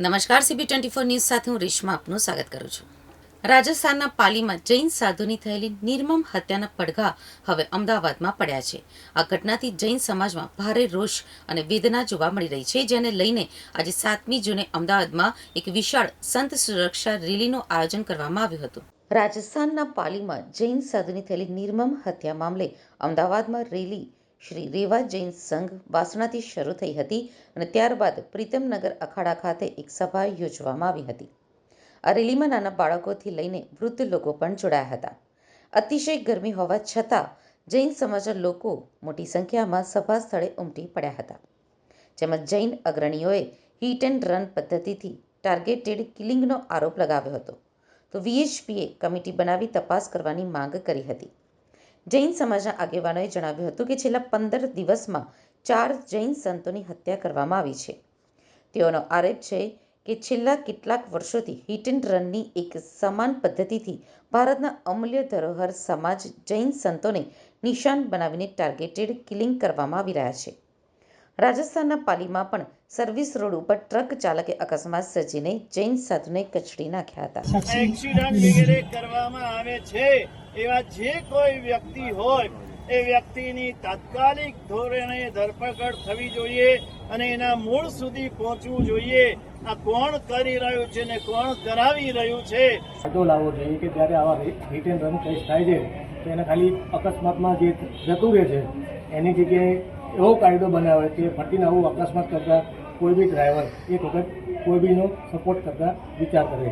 નમસ્કાર, CB24 news સાથે હું રેશમા આપનું સ્વાગત કરું છું। રાજસ્થાનના પાલીમાં જૈન સાધુની થયેલી નિર્મમ હત્યાના પડઘા હવે અમદાવાદમાં પડ્યા છે। આ ઘટનાથી જૈન સમાજમાં ભારે રોષ અને વેદના જોવા મળી રહી છે, જેને લઈને આજે 7મી જૂને અમદાવાદમાં એક વિશાળ સંત સુરક્ષા રેલીનું આયોજન કરવામાં આવ્યું હતું। રાજસ્થાનના પાલીમાં જૈન સાધુની થયેલી નિર્મમ હત્યા મામલે અમદાવાદમાં રેલી શ્રી રેવા જૈન સંઘ વાસણાથી શરૂ થઈ હતી અને ત્યારબાદ પ્રીતમનગર અખાડા ખાતે એક સભા યોજવામાં આવી હતી। આ રેલીમાં નાના બાળકોથી લઈને વૃદ્ધ લોકો પણ જોડાયા હતા। અતિશય ગરમી હોવા છતાં જૈન સમાજના લોકો મોટી સંખ્યામાં સભા સ્થળે ઉમટી પડ્યા હતા, જેમાં જૈન અગ્રણીઓએ હિટ એન્ડ રન પદ્ધતિથી ટાર્ગેટેડ કિલિંગનો આરોપ લગાવ્યો હતો, તો VHPએ કમિટી બનાવી તપાસ કરવાની માંગ કરી હતી। જૈન સમાજના આગેવાનોએ જણાવ્યું હતું કે છેલ્લા 15 દિવસમાં 4 જૈન સંતોની હત્યા કરવામાં આવી છે। તેઓનો આરોપ છે કે છેલ્લા કેટલાક વર્ષોથી હિટ એન્ડ રનની એક સમાન પદ્ધતિથી ભારતના અમૂલ્ય ધરોહર સમાજ જૈન સંતોને નિશાન બનાવીને ટાર્ગેટેડ કિલિંગ કરવામાં આવી રહ્યા છે। રાજસ્થાનના પાલીમાં પણ સર્વિસ રોડ ઉપર ટ્રક ચાલકે અકસ્માત સર્જીને જૈન સાધુને કચડી નાખ્યા હતા। એક્સિડન્ટ વગેરે કરવામાં આવે છે એવા જે કોઈ વ્યક્તિ હોય એ વ્યક્તિની તાત્કાલિક ધોરણે ધરપકડ થવી જોઈએ અને એના મૂળ સુધી પહોંચવું જોઈએ। આ કોણ કરી રહ્યું છે ને કોણ કરાવી રહ્યું છે કાયદો લાવવો જોઈએ કે જ્યારે આવા હિટ એન્ડ રન કેસ થાય છે તો એને ખાલી અકસ્માતમાં જે જતું રહે છે એની જગ્યાએ એવો કાયદો બનાવે કે ફરતીને આવું અકસ્માત કરતા કોઈ બી ડ્રાઈવર એક વખત કોઈ બીનો સપોર્ટ કરતા વિચાર કરે।